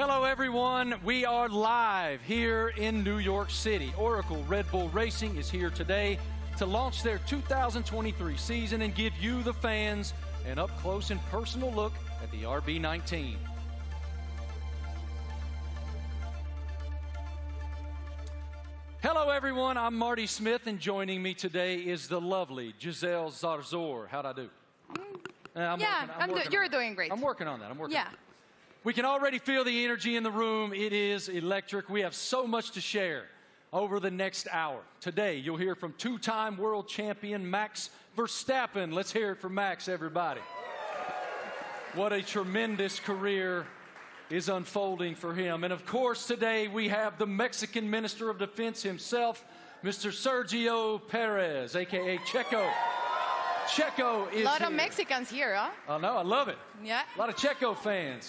Hello, everyone. We are live here in New York City. Oracle Red Bull Racing is here today to launch their 2023 season and give you, the fans, an up-close and personal look at the RB18. Hello, everyone. I'm Marty Smith, and joining me today is the lovely Giselle Zarzor. How'd I do? You're doing great. I'm working on that. I'm working. Yeah. We can already feel the energy in the room. It is electric. We have so much to share over the next hour. Today, you'll hear from two-time world champion Max Verstappen. Let's hear it for Max, everybody. What a tremendous career is unfolding for him. And of course, today we have the Mexican Minister of Defense himself, Mr. Sergio Perez, a.k.a. Checo. Checo is here. A lot of Mexicans here, huh? I know, I love it. Yeah. A lot of Checo fans.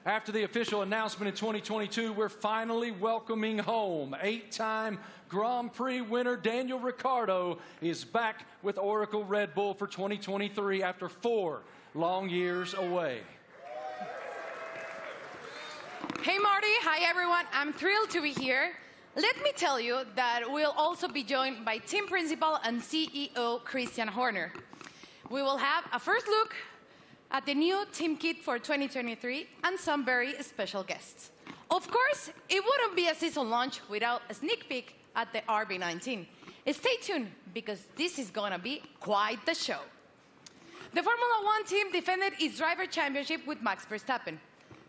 After the official announcement in 2022, we're finally welcoming home. 8-time Grand Prix winner Daniel Ricciardo is back with Oracle Red Bull for 2023 after 4 long years away. Hey, Marty. Hi, everyone. I'm thrilled to be here. Let me tell you that we'll also be joined by team principal and CEO Christian Horner. We will have a first look at the new team kit for 2023 and some very special guests. Of course, it wouldn't be a season launch without a sneak peek at the RB19. Stay tuned, because this is going to be quite the show. The Formula One team defended its driver championship with Max Verstappen.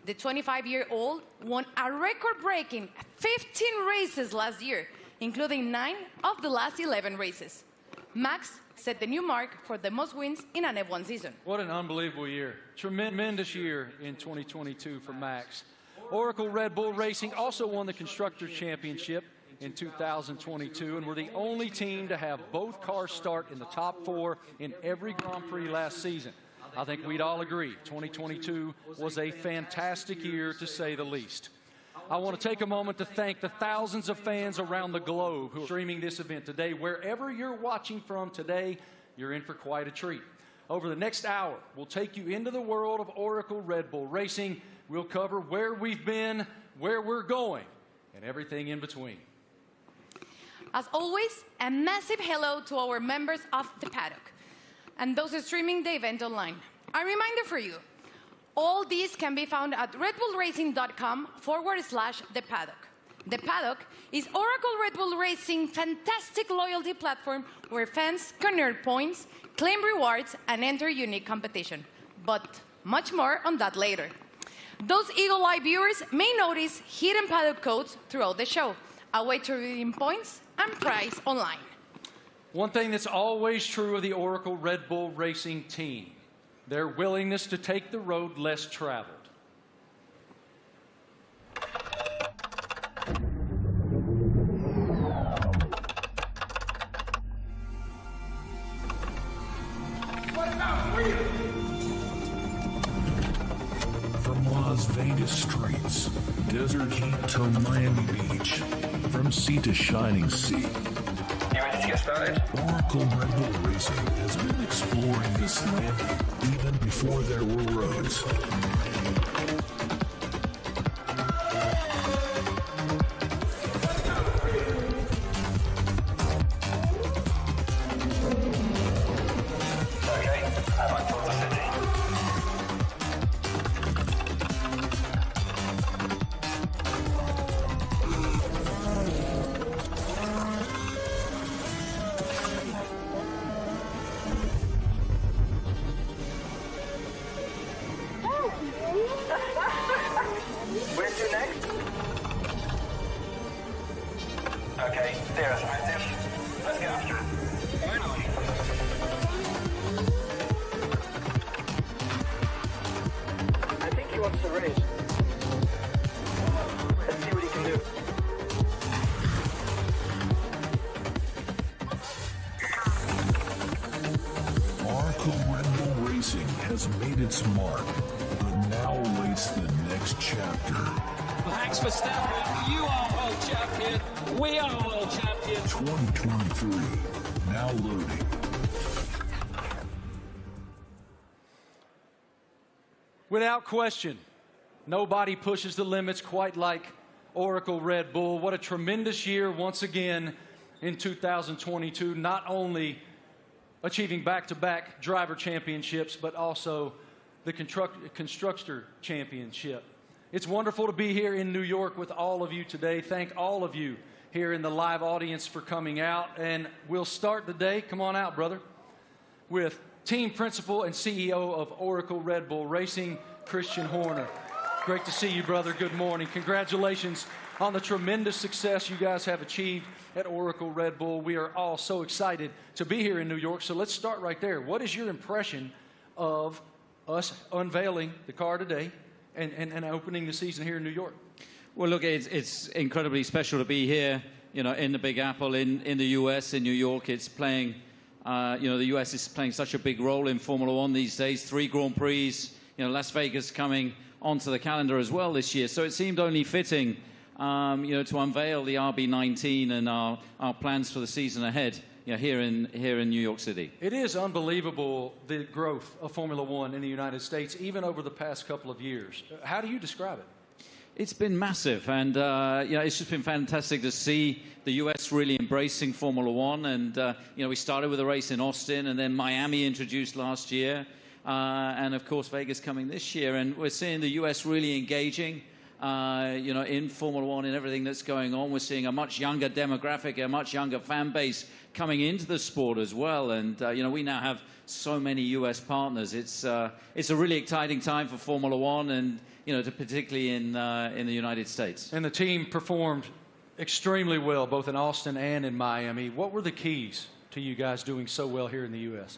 The 25-year-old won a record-breaking 15 races last year, including 9 of the last 11 races. Max set the new mark for the most wins in an F1 season. What an unbelievable year. Tremendous year in 2022 for Max. Oracle Red Bull Racing also won the Constructors' Championship in 2022, and were the only team to have both cars start in the top 4 in every Grand Prix last season. I think we'd all agree 2022 was a fantastic year, to say the least. I want to take a moment to thank the thousands of fans around the globe who are streaming this event today. Wherever you're watching from today, you're in for quite a treat. Over the next hour, we'll take you into the world of Oracle Red Bull Racing. We'll cover where we've been, where we're going, and everything in between. As always, a massive hello to our members of the paddock and those streaming the event online. A reminder for you, all these can be found at redbullracing.com/the paddock. The Paddock is Oracle Red Bull Racing's fantastic loyalty platform where fans can earn points, claim rewards, and enter unique competition. But much more on that later. Those Eagle Eye viewers may notice hidden paddock codes throughout the show, a way to redeem points and prize online. One thing that's always true of the Oracle Red Bull Racing team, their willingness to take the road less traveled. From Las Vegas streets, desert heat to Miami Beach, from sea to shining sea. You ready to get started? Oracle Red Bull Racing has been exploring this land even before there were roads. Okay, I'm back from the city. Where to next? Okay, there's active. Let's get after it. Finally. I think he wants to race. Let's see what he can do. Oracle Red Bull Racing has made its mark, but now awaits the next chapter. Max Verstappen, you are world champion. We are world champions. 2023, now loading. Without question, Nobody pushes the limits quite like Oracle Red Bull. What a tremendous year once again in 2022, not only achieving back-to-back driver championships, but also the constructor championship. It's wonderful to be here in New York with all of you today. Thank all of you here in the live audience for coming out. And we'll start the day, come on out, brother, with team principal and CEO of Oracle Red Bull Racing, Christian Horner. Great to see you, brother. Good morning. Congratulations on the tremendous success you guys have achieved at Oracle Red Bull. We are all so excited to be here in New York. So let's start right there. What is your impression of us unveiling the car today and opening the season here in New York? Well, look, it's incredibly special to be here, you know, in the Big Apple, in the U.S., in New York. It's playing, you know, the U.S. is playing such a big role in Formula One these days. 3 Grand Prix, you know, Las Vegas coming onto the calendar as well this year. So it seemed only fitting, you know, to unveil the RB18 and our plans for the season ahead, you know, here in New York City. It is unbelievable, the growth of Formula One in the United States, even over the past couple of years. How do you describe it? It's been massive, and you know, it's just been fantastic to see the U.S. really embracing Formula One. And you know, we started with a race in Austin, and then Miami introduced last year, and of course Vegas coming this year. And we're seeing the U.S. really engaging, you know, in Formula One and everything that's going on. We're seeing a much younger demographic, a much younger fan base coming into the sport as well. And you know, we now have so many U.S. partners. It's a really exciting time for Formula One, and you know, particularly in the United States. And the team performed extremely well, both in Austin and in Miami. What were the keys to you guys doing so well here in the U.S.?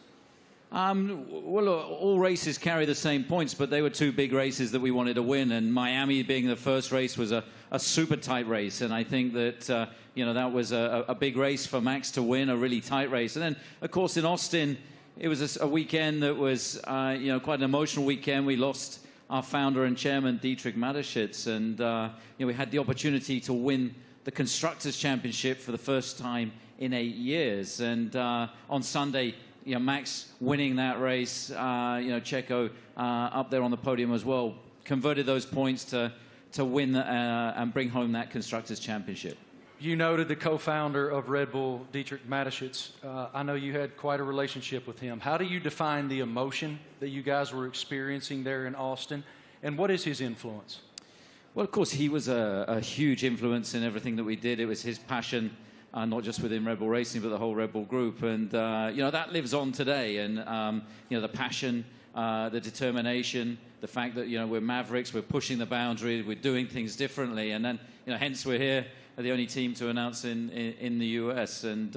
Well, all races carry the same points, but they were 2 big races that we wanted to win. And Miami being the first race was a super tight race. And I think that, you know, that was a big race for Max to win, a really tight race. And then, of course, in Austin, it was a weekend that was, you know, quite an emotional weekend. We lost our founder and chairman, Dietrich Mateschitz. And, you know, we had the opportunity to win the Constructors' Championship for the first time in 8 years. And on Sunday, you know, Max winning that race, you know, Checo up there on the podium as well, converted those points to win and bring home that Constructors' Championship. You noted the co-founder of Red Bull, Dietrich Mateschitz. I know you had quite a relationship with him. How do you define the emotion that you guys were experiencing there in Austin, and what is his influence? Well, of course, he was a huge influence in everything that we did. It was his passion, not just within Red Bull Racing, but the whole Red Bull group. And, you know, that lives on today. And, you know, the passion, the determination, the fact that, you know, we're mavericks, we're pushing the boundary, we're doing things differently. And then, you know, hence we're here, the only team to announce in the US. And,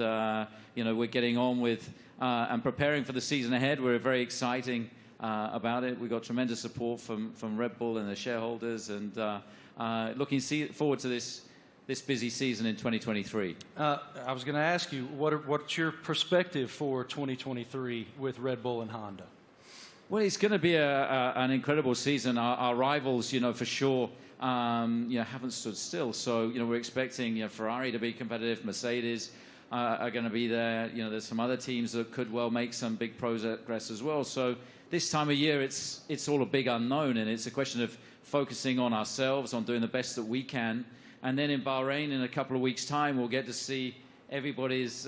you know, we're getting on with and preparing for the season ahead. We're very exciting about it. We've got tremendous support from Red Bull and their shareholders. And looking forward to this busy season in 2023. I was going to ask you, what's your perspective for 2023 with Red Bull and Honda? Well, it's going to be an incredible season. Our rivals, you know, for sure, you know, haven't stood still. So, you know, we're expecting, you know, Ferrari to be competitive. Mercedes are going to be there. You know, there's some other teams that could well make some big progress as well. So this time of year, it's all a big unknown, and it's a question of focusing on ourselves, on doing the best that we can. And then in Bahrain, in a couple of weeks' time, we'll get to see everybody's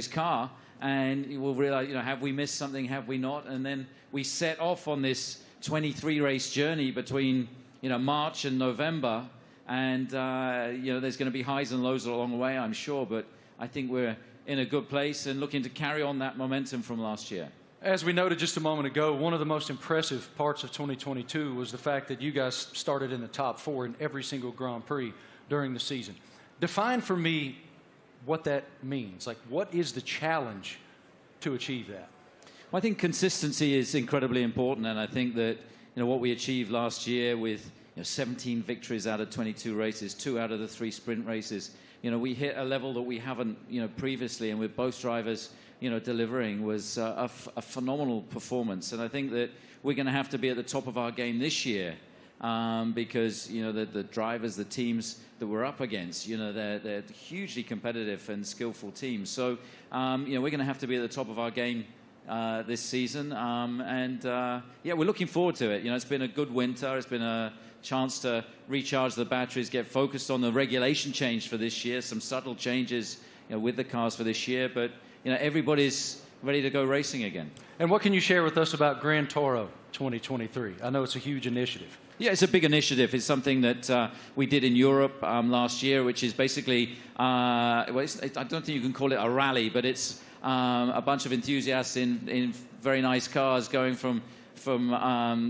car, and we'll realize, you know, have we missed something, have we not? And then we set off on this 23-race journey between, you know, March and November, and you know, there's going to be highs and lows along the way, I'm sure, but I think we're in a good place and looking to carry on that momentum from last year. As we noted just a moment ago, one of the most impressive parts of 2022 was the fact that you guys started in the top 4 in every single Grand Prix during the season. Define for me what that means. Like, what is the challenge to achieve that? Well, I think consistency is incredibly important, and I think that, you know, what we achieved last year with, you know, 17 victories out of 22 races, 2 out of the 3 sprint races, you know, we hit a level that we haven't, you know, previously, and with both drivers, you know, delivering was a phenomenal performance. And I think that we're going to have to be at the top of our game this year because, you know, the drivers, the teams that we're up against, you know, they're hugely competitive and skillful teams. So, you know, we're going to have to be at the top of our game this season. Yeah, we're looking forward to it. You know, it's been a good winter. It's been a chance to recharge the batteries, get focused on the regulation change for this year, some subtle changes, you know, with the cars for this year. But, you know, everybody's ready to go racing again. And what can you share with us about Gran Toro 2023? I know it's a huge initiative. Yeah, it's a big initiative. It's something that we did in Europe last year, which is basically, I don't think you can call it a rally, but it's a bunch of enthusiasts in very nice cars going from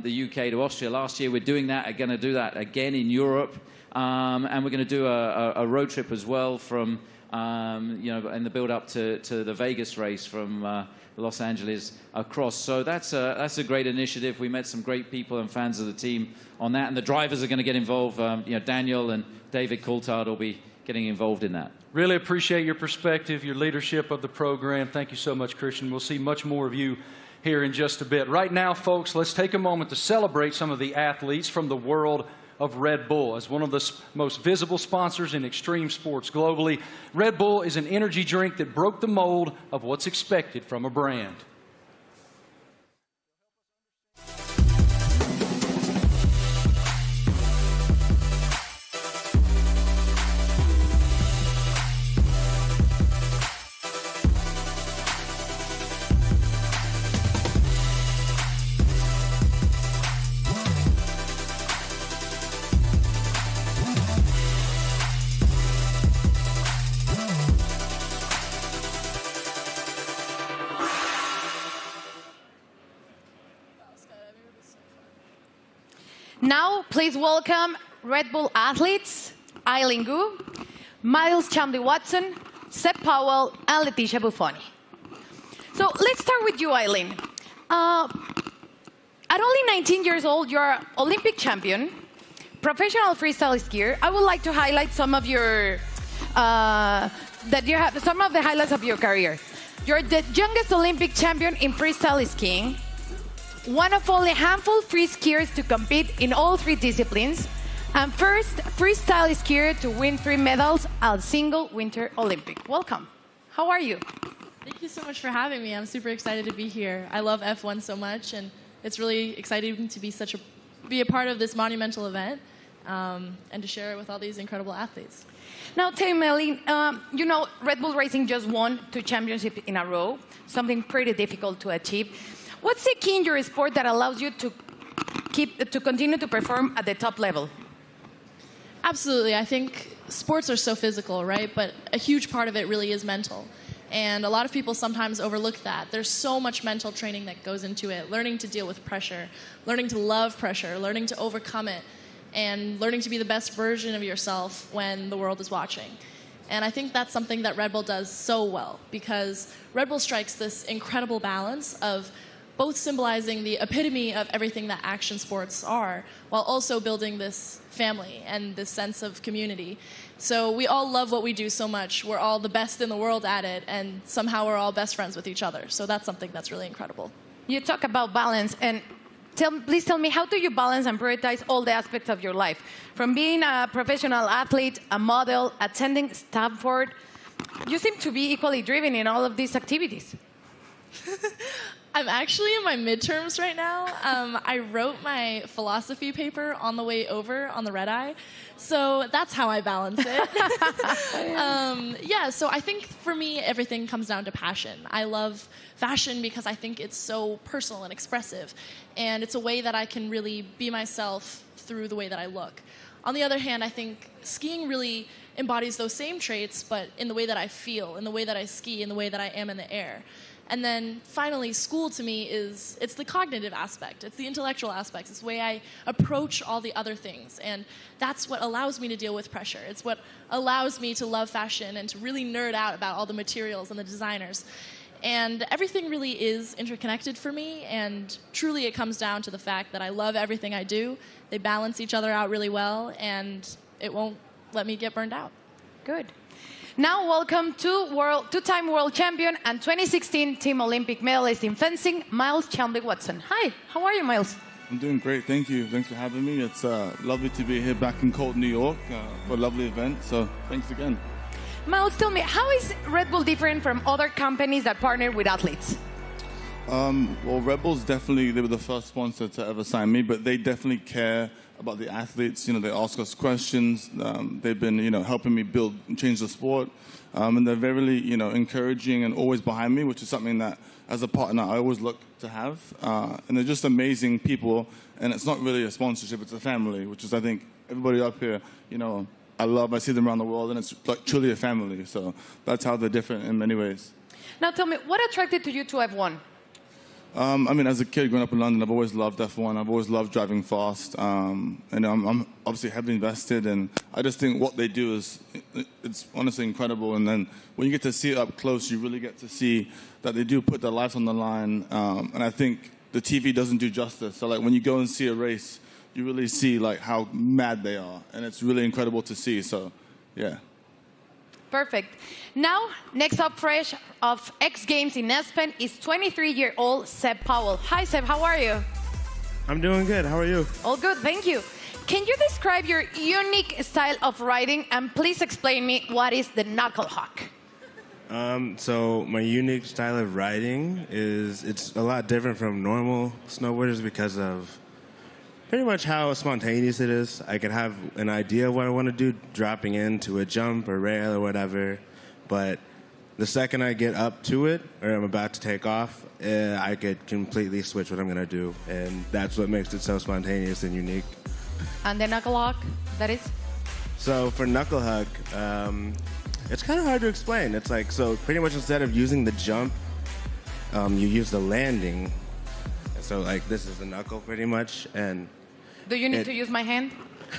the UK to Austria. Last year, we're doing that. We're going to do that again in Europe, and we're going to do a road trip as well from, you know, in the build-up to the Vegas race from Los Angeles across. So that's a great initiative. We met some great people and fans of the team on that, and the drivers are going to get involved. You know, Daniel and David Coulthard will be getting involved in that. Really appreciate your perspective, your leadership of the program. Thank you so much, Christian. We'll see much more of you here in just a bit. Right now, folks, let's take a moment to celebrate some of the athletes from the world of Red Bull. As one of the most visible sponsors in extreme sports globally, Red Bull is an energy drink that broke the mold of what's expected from a brand. Now, please welcome Red Bull athletes, Eileen Gu, Miles Chamley-Watson, Seb Powell, and Leticia Buffoni. So let's start with you, Eileen. At only 19 years old, you're an Olympic champion, professional freestyle skier. I would like to highlight some of your some of the highlights of your career. You're the youngest Olympic champion in freestyle skiing, one of only a handful free skiers to compete in all 3 disciplines, and first freestyle skier to win 3 medals at a single Winter Olympic. Welcome. How are you? Thank you so much for having me. I'm super excited to be here. I love F1 so much, and it's really exciting to be a part of this monumental event and to share it with all these incredible athletes. Now, tell me, Eileen, you know, Red Bull Racing just won 2 championships in a row, something pretty difficult to achieve. What's the key in your sport that allows you to continue to perform at the top level? Absolutely. I think sports are so physical, right? But a huge part of it really is mental. And a lot of people sometimes overlook that. There's so much mental training that goes into it, learning to deal with pressure, learning to love pressure, learning to overcome it, and learning to be the best version of yourself when the world is watching. And I think that's something that Red Bull does so well, because Red Bull strikes this incredible balance of both symbolizing the epitome of everything that action sports are, while also building this family and this sense of community. So we all love what we do so much. We're all the best in the world at it, and somehow we're all best friends with each other. So that's something that's really incredible. You talk about balance, and please tell me, how do you balance and prioritize all the aspects of your life? From being a professional athlete, a model, attending Stanford, you seem to be equally driven in all of these activities. I'm actually in my midterms right now. I wrote my philosophy paper on the way over on the red eye, so that's how I balance it. Yeah, so I think for me, everything comes down to passion. I love fashion because I think it's so personal and expressive, and it's a way that I can really be myself through the way that I look. On the other hand, I think skiing really embodies those same traits, but in the way that I feel, in the way that I ski, in the way that I am in the air. And then finally, school to me it's the cognitive aspect, it's the intellectual aspects, it's the way I approach all the other things. And that's what allows me to deal with pressure. It's what allows me to love fashion and to really nerd out about all the materials and the designers. And everything really is interconnected for me, and truly it comes down to the fact that I love everything I do. They balance each other out really well, and it won't let me get burned out. Good. Now, welcome to two-time world champion and 2016 Team Olympic medalist in fencing, Miles Chamley-Watson. Hi, how are you, Miles? I'm doing great, thank you. Thanks for having me. It's lovely to be here back in cold New York for a lovely event, so thanks again. Miles, tell me, how is Red Bull different from other companies that partner with athletes? Well, Red Bulls definitely, they were the first sponsor to ever sign me, but they definitely care about the athletes. You know, they ask us questions. They've been, you know, helping me build and change the sport. And they're very, you know, encouraging and always behind me, which is something that, as a partner, I always look to have. And they're just amazing people. And it's not really a sponsorship, it's a family, which is, I think, everybody up here, you know, I see them around the world, and it's like truly a family. So that's how they're different in many ways. Now tell me, what attracted to you to F1? I mean, as a kid growing up in London, I've always loved F1. I've always loved driving fast. And I'm obviously heavily invested, and I just think what they do is, it's honestly incredible. And then when you get to see it up close, you really get to see that they do put their lives on the line. And I think the TV doesn't do justice. So like when you go and see a race, you really see like how mad they are. And it's really incredible to see. So, yeah. Perfect. Now, next up fresh of X Games in Aspen is 23-year-old Seb Powell. Hi, Seb. How are you? I'm doing good. How are you? All good. Thank you. Can you describe your unique style of riding, and please explain me what is the knuckle hawk? So my unique style of riding is, it's a lot different from normal snowboarders because of pretty much how spontaneous it is. I can have an idea of what I want to do dropping into a jump or rail or whatever, but the second I get up to it or I'm about to take off, I could completely switch what I'm going to do, and that's what makes it so spontaneous and unique. And the knuckle hawk, that is? So for knuckle hug, it's kind of hard to explain. It's like, so pretty much instead of using the jump, you use the landing. So like this is the knuckle pretty much, and do you need to use my hand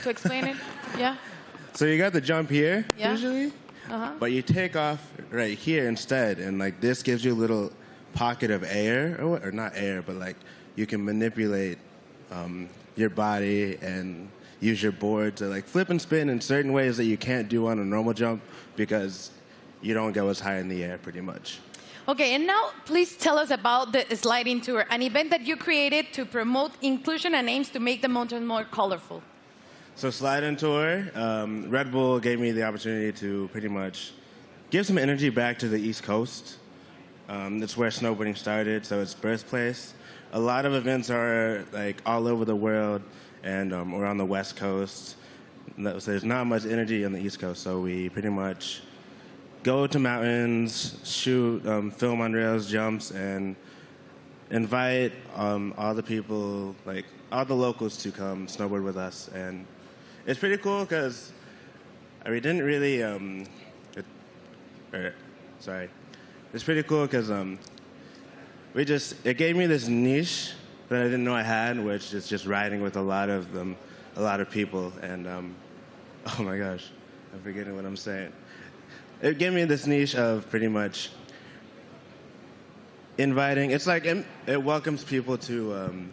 to explain it? Yeah. So you got the jump here, yeah. Usually, but you take off right here instead, and like this gives you a little pocket of air, or not air, but like you can manipulate your body and use your board to like flip and spin in certain ways that you can't do on a normal jump because you don't go as high in the air pretty much. Okay, and now please tell us about the sliding tour, an event that you created to promote inclusion and aims to make the mountain more colorful. So sliding tour, Red Bull gave me the opportunity to pretty much give some energy back to the East Coast. That's where snowboarding started, so it's birthplace. A lot of events are like all over the world, and we're on the West Coast. So there's not much energy on the East Coast, so we pretty much go to mountains, shoot, film on rails, jumps, and invite all the people, like all the locals, to come snowboard with us. And it's pretty cool because we didn't really. It's pretty cool because it gave me this niche that I didn't know I had, which is just riding with a lot of people. And oh my gosh, I'm forgetting what I'm saying. It gave me this niche of pretty much inviting. It's like it welcomes people to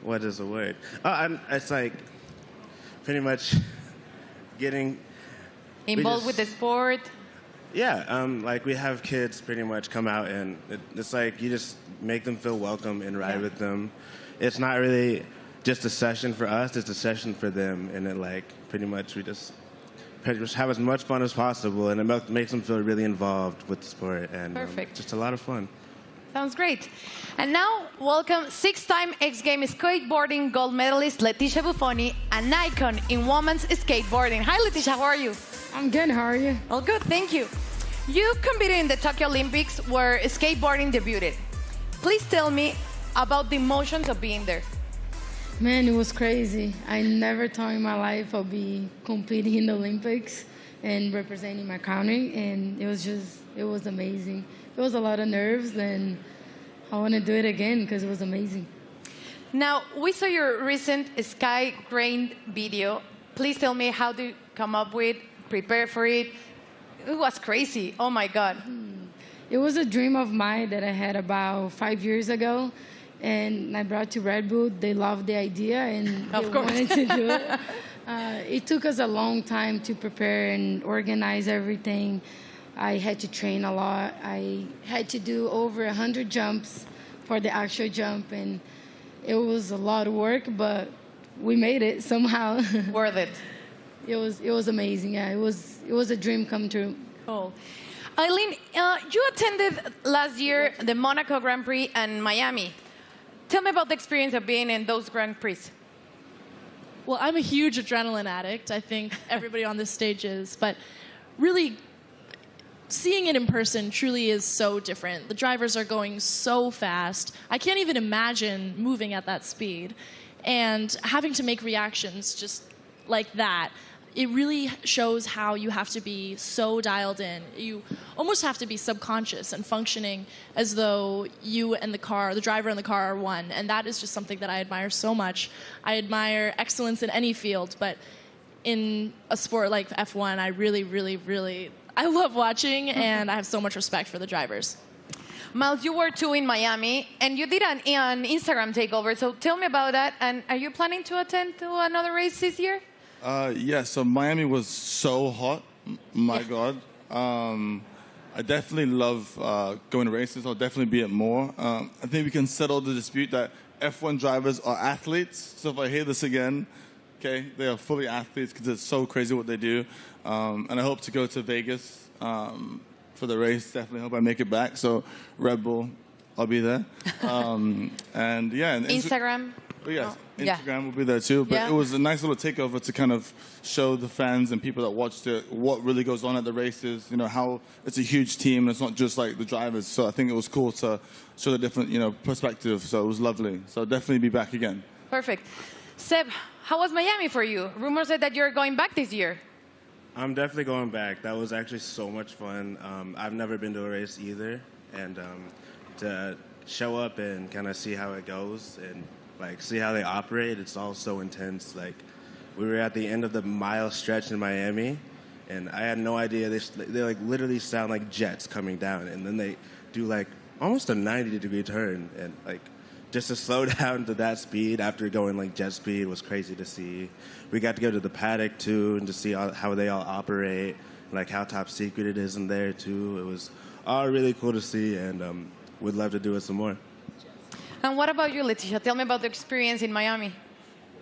what is the word? It's like pretty much getting involved with the sport. Yeah, like we have kids pretty much come out, and it's like you just make them feel welcome and ride with them. It's not really just a session for us, it's a session for them, and then like pretty much we just have as much fun as possible, and it makes them feel really involved with the sport, and just a lot of fun. Sounds great. And now, welcome 6-time X Games skateboarding gold medalist Leticia Buffoni, an icon in women's skateboarding. Hi, Leticia, how are you? I'm good, how are you? All good, thank you. You competed in the Tokyo Olympics where skateboarding debuted. Please tell me about the emotions of being there. Man, it was crazy. I never thought in my life I'd be competing in the Olympics and representing my country, and it was amazing. It was a lot of nerves, and I want to do it again because it was amazing. Now, we saw your recent Sky Grain video. Please tell me how to come up with, prepare for it. It was crazy. Oh, my God. It was a dream of mine that I had about 5 years ago, and I brought to Red Bull. They loved the idea, and they wanted to do it. It took us a long time to prepare and organize everything. I had to train a lot. I had to do over 100 jumps for the actual jump, and it was a lot of work, but we made it somehow. Worth it. It was amazing. Yeah, it was a dream come true. Cool. Eileen, you attended last year the Monaco Grand Prix and Miami. Tell me about the experience of being in those Grand Prix. Well, I'm a huge adrenaline addict. I think everybody on this stage is. But really, seeing it in person truly is so different. The drivers are going so fast. I can't even imagine moving at that speed. And having to make reactions just like that, it really shows how you have to be so dialed in. You almost have to be subconscious and functioning as though you and the car, the driver and the car are one. And that is just something that I admire so much. I admire excellence in any field, but in a sport like F1, I really, I love watching, and I have so much respect for the drivers. Miles, you were too in Miami, and you did an Instagram takeover. So tell me about that. And are you planning to attend to another race this year? Yeah, so Miami was so hot. My God. I definitely love going to races. I'll definitely be at more. I think we can settle the dispute that F1 drivers are athletes. So if I hear this again, okay, they are fully athletes because it's so crazy what they do. And I hope to go to Vegas for the race. Definitely hope I make it back. So Red Bull, I'll be there. And yeah. And Instagram? Oh, yes, Instagram will be there too. But it was a nice little takeover to kind of show the fans and people that watched it what really goes on at the races. You know, how it's a huge team and it's not just like the drivers. So I think it was cool to show the different, perspective. So it was lovely. So I'll definitely be back again. Perfect. Seb, how was Miami for you? Rumors said that you're going back this year. I'm definitely going back. That was actually so much fun. I've never been to a race either. And to show up and kind of see how it goes and see how they operate, it's all so intense. We were at the end of the mile stretch in Miami, and I had no idea. They literally sound like jets coming down, and then they do almost a 90-degree turn, and just to slow down to that speed after going jet speed was crazy to see. We got to go to the paddock too, and to see how they all operate, how top secret it is in there too. It was all really cool to see, and would love to do it some more. And what about you, Leticia? Tell me about the experience in Miami.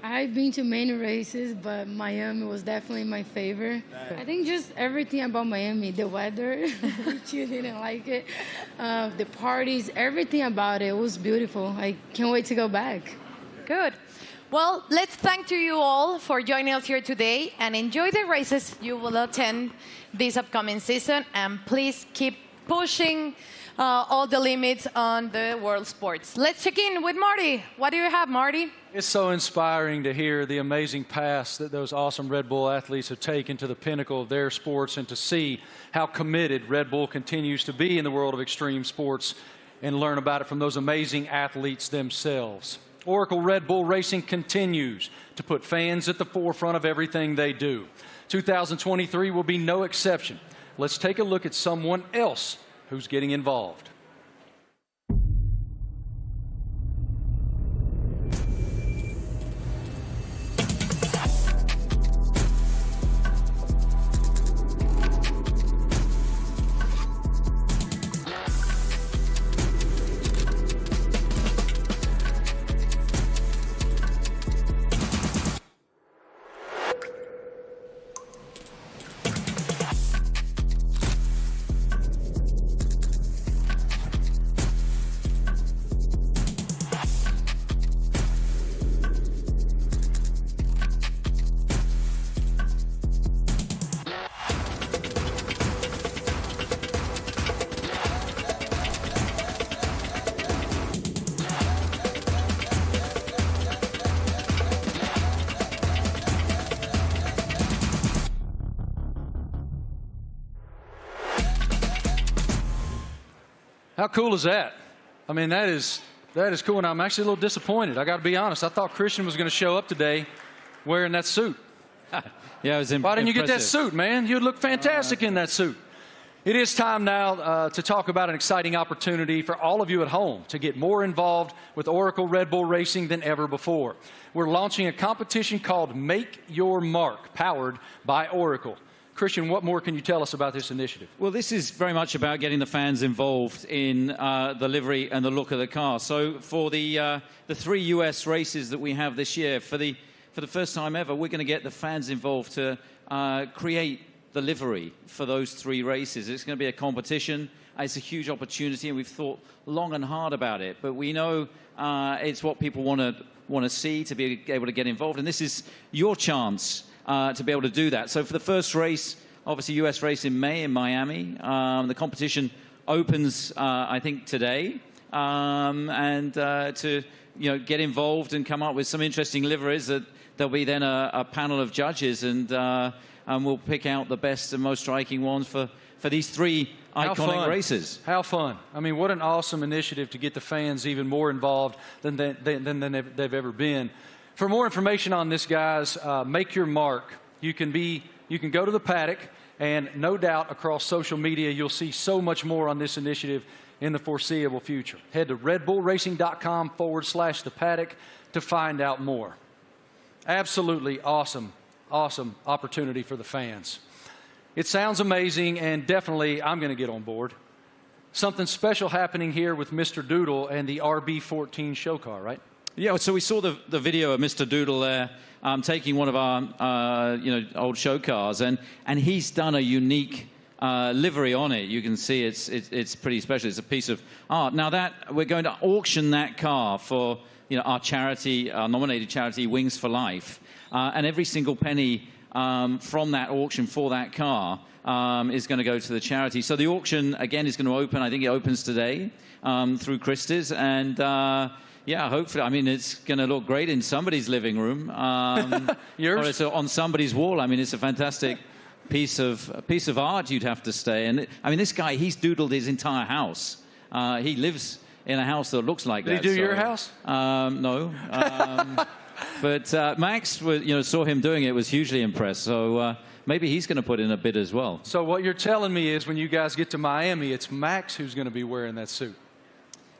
I've been to many races, but Miami was definitely my favorite. I think just everything about Miami, the weather, which you didn't like it, the parties, everything about it was beautiful. I can't wait to go back. Good. Well, let's thank to you all for joining us here today, and enjoy the races you will attend this upcoming season. And please keep pushing all the limits on the world sports. Let's check in with Marty. What do you have, Marty? It's so inspiring to hear the amazing paths that those awesome Red Bull athletes have taken to the pinnacle of their sports, and to see how committed Red Bull continues to be in the world of extreme sports, and learn about it from those amazing athletes themselves. Oracle Red Bull Racing continues to put fans at the forefront of everything they do. 2023 will be no exception. Let's take a look at someone else who's getting involved. How cool is that? I mean, that is cool, and I'm actually a little disappointed. I got to be honest. I thought Christian was going to show up today wearing that suit. Yeah, it was impressive. Why didn't you get that suit, man? You'd look fantastic in that suit. It is time now to talk about an exciting opportunity for all of you at home to get more involved with Oracle Red Bull Racing than ever before. We're launching a competition called Make Your Mark, powered by Oracle. Christian, what more can you tell us about this initiative? Well, this is very much about getting the fans involved in the livery and the look of the car. So for the 3 US races that we have this year, for the first time ever, we're going to get the fans involved to create the livery for those 3 races. It's going to be a competition. It's a huge opportunity, and we've thought long and hard about it. But we know it's what people want to see, to be able to get involved. And this is your chance to be able to do that. So for the first race, obviously US race in May in Miami, the competition opens, I think, today. And to get involved and come up with some interesting liveries, that there'll be then a panel of judges, and we'll pick out the best and most striking ones for these 3 iconic races. How fun. I mean, what an awesome initiative to get the fans even more involved than they've ever been. For more information on this, guys, make your mark. You can go to the paddock, and no doubt across social media you'll see so much more on this initiative in the foreseeable future. Head to redbullracing.com/the paddock to find out more. Absolutely awesome opportunity for the fans. It sounds amazing, and definitely I'm going to get on board. Something special happening here with Mr. Doodle and the RB18 show car, right? Yeah, so we saw the video of Mr. Doodle there taking one of our old show cars, and he's done a unique livery on it. You can see it's pretty special. It's a piece of art. Now that we're going to auction that car for our charity, our nominated charity, Wings for Life, and every single penny from that auction for that car is going to go to the charity. So the auction again is going to open. I think it opens today through Christie's, and yeah, hopefully. I mean, it's going to look great in somebody's living room. Yours? Or it's on somebody's wall. I mean, it's a fantastic piece of art. You'd have to say. And I mean, this guy, he's doodled his entire house. He lives in a house that looks like that. Did he do your house? No. But Max, saw him doing it, was hugely impressed. So maybe he's going to put in a bid as well. So what you're telling me is when you guys get to Miami, it's Max who's going to be wearing that suit.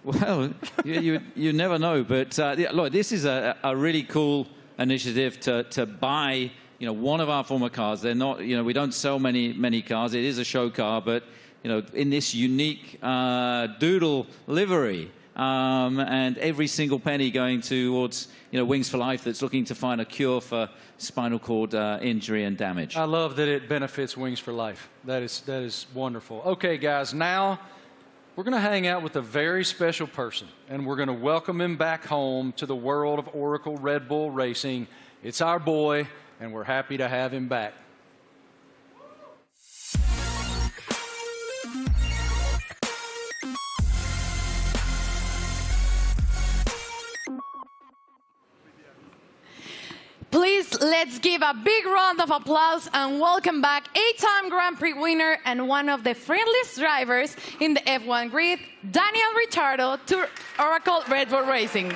Well, you never know. But look, this is a really cool initiative to buy one of our former cars. They're not, we don't sell many cars. It is a show car, but in this unique doodle livery. And every single penny going towards Wings for Life, that's looking to find a cure for spinal cord injury and damage. I love that it benefits Wings for Life. That is wonderful. Okay, guys, now we're going to hang out with a very special person, and we're going to welcome him back home to the world of Oracle Red Bull Racing. It's our boy, and we're happy to have him back. Please, let's give a big round of applause and welcome back 8-time Grand Prix winner and one of the friendliest drivers in the F1 grid, Daniel Ricciardo, to Oracle Red Bull Racing.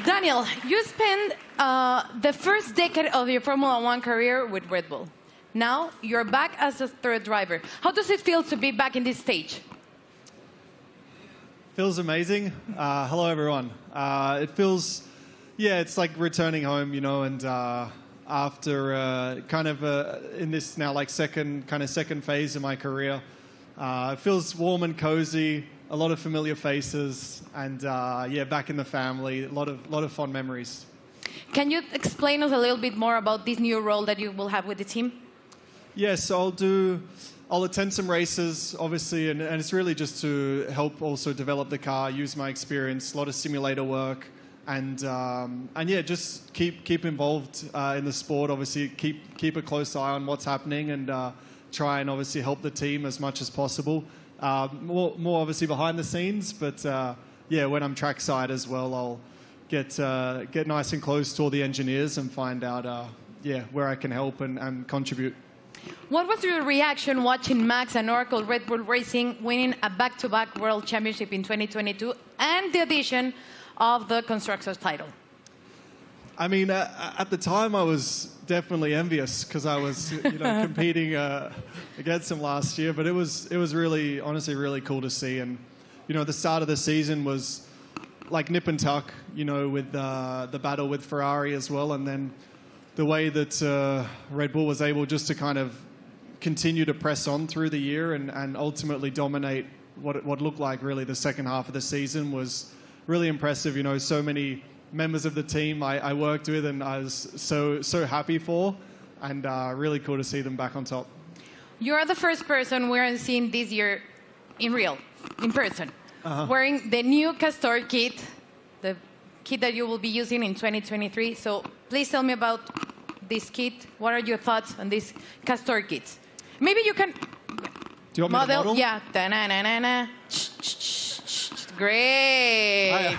Daniel, you spent the first decade of your Formula One career with Red Bull. Now you're back as a third driver. How does it feel to be back in this stage? Feels amazing. Hello, everyone. It feels, it's like returning home, and after in this now second phase of my career, it feels warm and cozy, a lot of familiar faces, and back in the family, a lot of fond memories. Can you explain us a little bit more about this new role that you will have with the team? Yes, I'll attend some races, obviously, and it's really just to help also develop the car, use my experience, a lot of simulator work, and just keep involved in the sport. Obviously, keep a close eye on what's happening, and try and obviously help the team as much as possible. More obviously behind the scenes, but when I'm trackside as well, I'll get nice and close to all the engineers and find out where I can help and contribute. What was your reaction watching Max and Oracle Red Bull Racing winning a back-to-back World Championship in 2022 and the addition of the Constructors title? I mean, at the time I was definitely envious because I was competing against them last year, but it was really, honestly, really cool to see. And the start of the season was like nip and tuck, with the battle with Ferrari as well, and then the way that Red Bull was able just to kind of continue to press on through the year and ultimately dominate what looked like really the second half of the season was really impressive. So many members of the team I worked with and I was so happy for, and really cool to see them back on top. You're the first person we're seeing this year in person, wearing the new Castor kit, the kit that you will be using in 2023. So please tell me about this kit. What are your thoughts on this Castor kit? Maybe you can Do you want me to model? Yeah. Da-na-na-na-na. Great.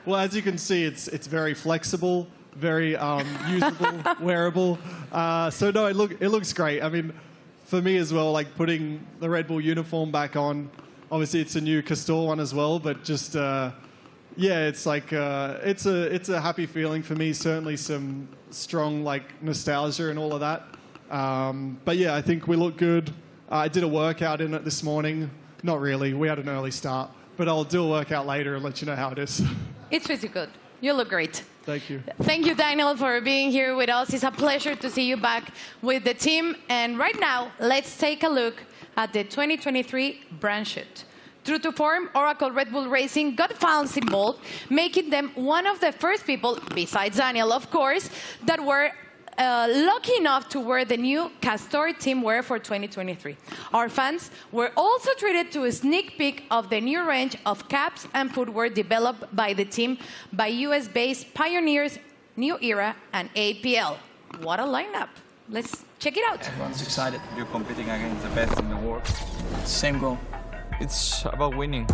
Well, as you can see, it's very flexible, very usable, wearable. So no, it looks great. I mean, for me as well, like putting the Red Bull uniform back on. Obviously, it's a new Castor one as well, but just yeah, it's like it's a happy feeling for me. Certainly, some strong like nostalgia and all of that. But yeah, I think we look good. I did a workout in it this morning. Not really. We had an early start, but I'll do a workout later and let you know how it is. It's pretty good. You look great. Thank you. Thank you, Daniel, for being here with us. It's a pleasure to see you back with the team. And right now, let's take a look at the 2023 brand shoot. True to form, Oracle Red Bull Racing got fans involved, making them one of the first people, besides Daniel, of course, that were lucky enough to wear the new Castor team wear for 2023. Our fans were also treated to a sneak peek of the new range of caps and footwear developed by the team by US-based pioneers New Era and APL. What a lineup. Let's check it out. Everyone's excited. You're competing against the best in the world. Same goal. It's about winning.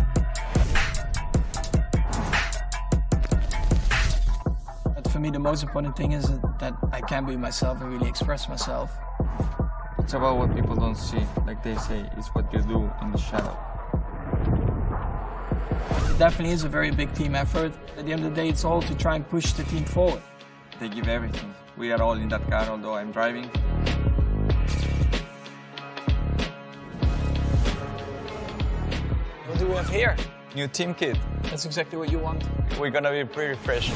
For me, the most important thing is that I can be myself and really express myself. It's about what people don't see. Like they say, it's what you do in the shadow. It definitely is a very big team effort. At the end of the day, it's all to try and push the team forward. They give everything. We are all in that car, although I'm driving. What do we have here? New team kit. That's exactly what you want. We're gonna be pretty fresh.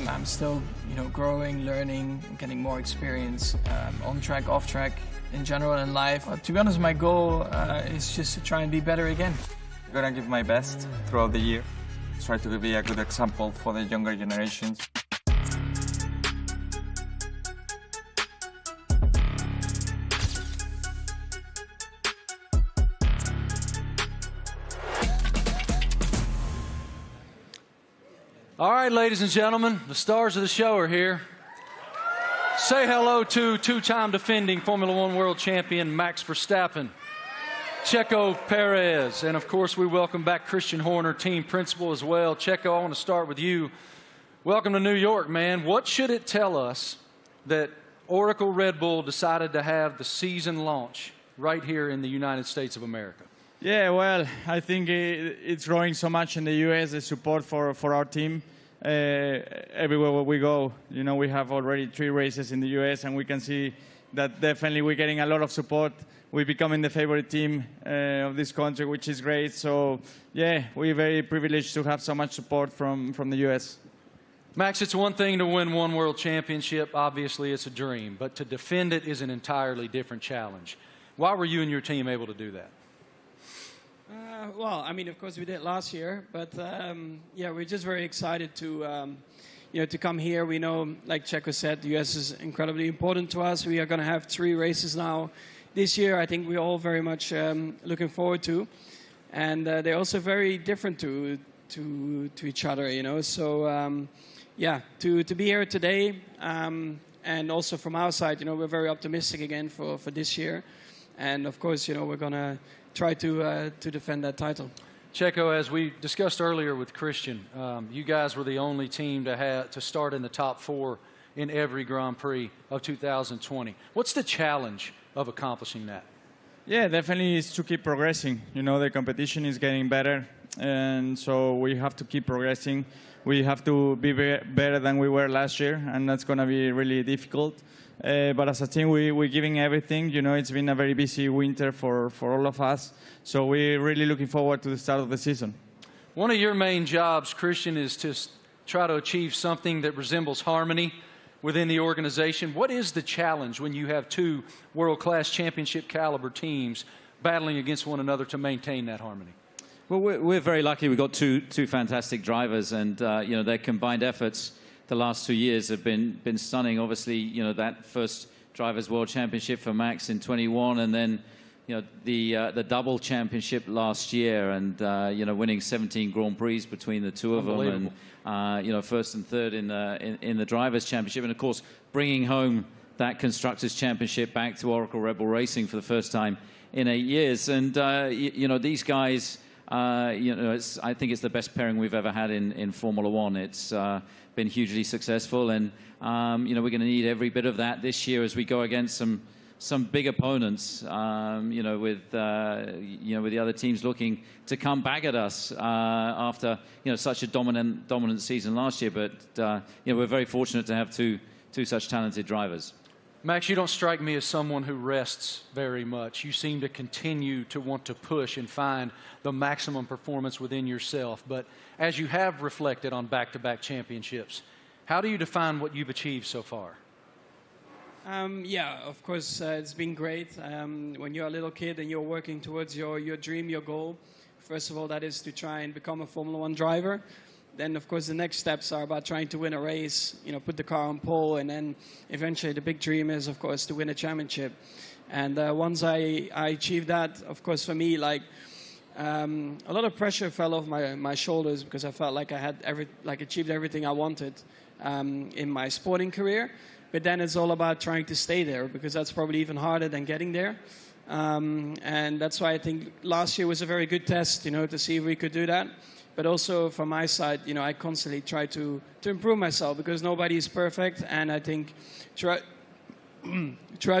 I'm still, growing, learning, getting more experience on track, off track, in general in life. To be honest, my goal is just to try and be better again. I'm gonna give my best throughout the year. Try to be a good example for the younger generations. All right, ladies and gentlemen, the stars of the show are here. Say hello to two-time defending Formula One world champion Max Verstappen, Checo Perez, and of course we welcome back Christian Horner, team principal as well. Checo, I want to start with you. Welcome to New York, man. What should it tell us that Oracle Red Bull decided to have the season launch right here in the United States of America? Yeah, well, I think it's growing so much in the U.S., the support for our team. Everywhere where we go, we have already 3 races in the U.S., and we can see that definitely we're getting a lot of support. We're becoming the favorite team of this country, which is great. So, yeah, we're very privileged to have so much support from the U.S. Max, it's one thing to win one world championship. Obviously, it's a dream. But to defend it is an entirely different challenge. Why were you and your team able to do that? Well, I mean, of course we did last year, but yeah, we're just very excited to, to come here. We know, like Checo said, the US is incredibly important to us. We are going to have 3 races now this year. I think we're all very much looking forward to, and they're also very different to each other, So, yeah, to be here today, and also from our side, we're very optimistic again for this year, and of course, we're going to try to defend that title. Checo, as we discussed earlier with Christian, you guys were the only team to start in the top 4 in every Grand Prix of 2020. What's the challenge of accomplishing that? Yeah, definitely is to keep progressing. The competition is getting better, and so we have to keep progressing. We have to be better than we were last year, and that's going to be really difficult. But as a team, we're giving everything. It's been a very busy winter for all of us. So we're really looking forward to the start of the season. One of your main jobs, Christian, is to try to achieve something that resembles harmony within the organization. What is the challenge when you have two world-class championship caliber teams battling against one another to maintain that harmony? Well, we're very lucky. We've got two fantastic drivers, and you know, their combined efforts the last 2 years have been stunning. Obviously, you know, that first Drivers' World Championship for Max in 21, and then you know the double championship last year, and you know, winning 17 Grand Prix between the two of them, and you know, first and third in the Drivers' Championship, and of course bringing home that Constructors' Championship back to Oracle Red Bull Racing for the first time in 8 years. And you know, these guys, you know, I think it's the best pairing we've ever had in Formula One. It's been hugely successful, and you know, we're going to need every bit of that this year as we go against some big opponents. You know, with the other teams looking to come back at us after, you know, such a dominant season last year. But you know, we're very fortunate to have two such talented drivers. Max, you don't strike me as someone who rests very much. You seem to continue to want to push and find the maximum performance within yourself. But as you have reflected on back-to-back championships, how do you define what you've achieved so far? Yeah, of course, it's been great. When you're a little kid and you're working towards your dream, your goal, first of all, that is to try and become a Formula One driver. Then, of course, the next steps are about trying to win a race, you know, put the car on pole, and then eventually the big dream is, of course, to win a championship. And once I achieved that, of course, for me, like, a lot of pressure fell off my shoulders, because I felt like I had achieved everything I wanted in my sporting career. But then it's all about trying to stay there, because that's probably even harder than getting there. And that's why I think last year was a very good test, you know, to see if we could do that. But also from my side, you know, I constantly try to improve myself, because nobody is perfect. And I think throughout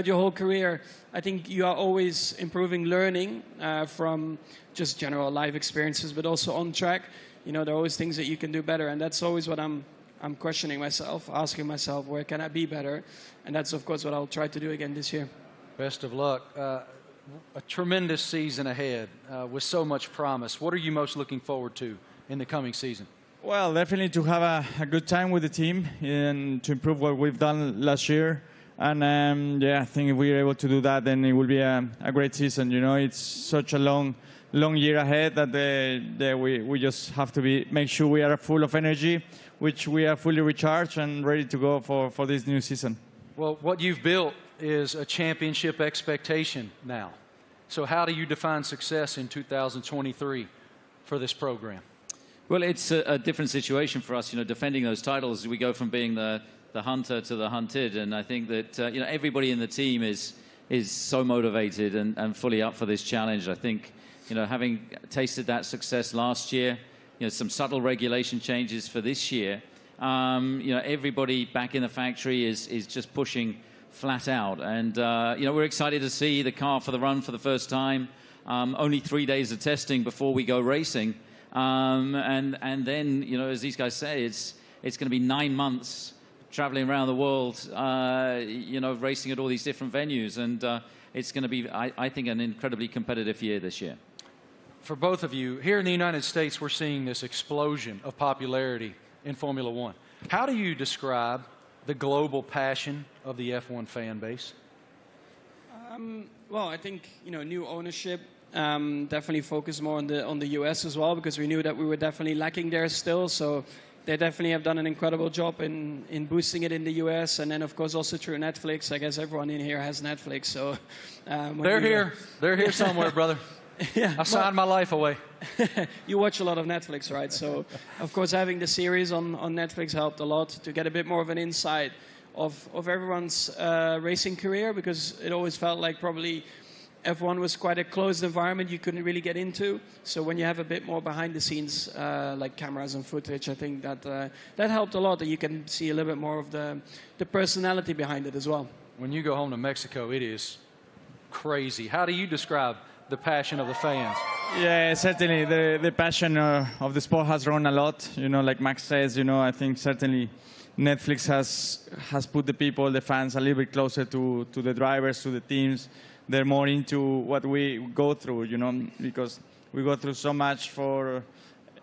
your whole career, I think you are always improving, learning from just general life experiences, but also on track. You know, there are always things that you can do better. And that's always what I'm questioning myself, asking myself, where can I be better? And that's, of course, what I'll try to do again this year. Best of luck. A tremendous season ahead with so much promise. What are you most looking forward to in the coming season? Well, definitely to have a good time with the team and to improve what we've done last year. And yeah, I think if we're able to do that, then it will be a great season. You know, it's such a long year ahead that we just have to make sure we are full of energy, which we are fully recharged and ready to go for this new season. Well, what you've built is a championship expectation now. So how do you define success in 2023 for this program? Well, it's a different situation for us. You know, defending those titles, we go from being the hunter to the hunted, and I think that you know, everybody in the team is so motivated and fully up for this challenge. I think, you know, having tasted that success last year, you know, some subtle regulation changes for this year, you know, everybody back in the factory is just pushing flat out. And, you know, we're excited to see the car for the run for the first time. Only 3 days of testing before we go racing. And then, you know, as these guys say, it's going to be 9 months traveling around the world, you know, racing at all these different venues. And it's going to be, I think, an incredibly competitive year this year. For both of you, here in the United States, we're seeing this explosion of popularity in Formula One. How do you describe the global passion of the F1 fan base? Well, I think, you know, new ownership definitely focused more on the US as well, because we knew that we were definitely lacking there still. So they definitely have done an incredible job in boosting it in the US, and then of course also through Netflix. I guess everyone in here has Netflix, so they're here somewhere, brother. Yeah, I signed my life away. You watch a lot of Netflix, right? So, of course, having the series on Netflix helped a lot to get a bit more of an insight of everyone's racing career, because it always felt like probably F1 was quite a closed environment you couldn't really get into. So when you have a bit more behind the scenes, like cameras and footage, I think that helped a lot, that you can see a little bit more of the personality behind it as well. When you go home to Mexico, it is crazy. How do you describe the passion of the fans? Yeah, certainly the passion of the sport has grown a lot. You know, like Max says, you know, I think certainly Netflix has put the people, the fans, a little bit closer to the drivers, to the teams. They're more into what we go through, you know, because we go through so much for